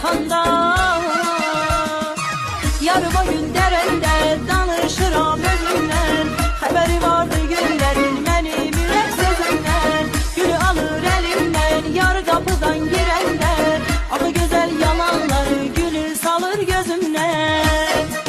baxanda. Yarım o gün dərəndə danışıram özümdən, xəbəri vardı güllərin mənim ürək sözümdən. Gülü alır əlimdən yarı qapıdan girəndə, axı gözəl yalanları gülü salır gözümdən.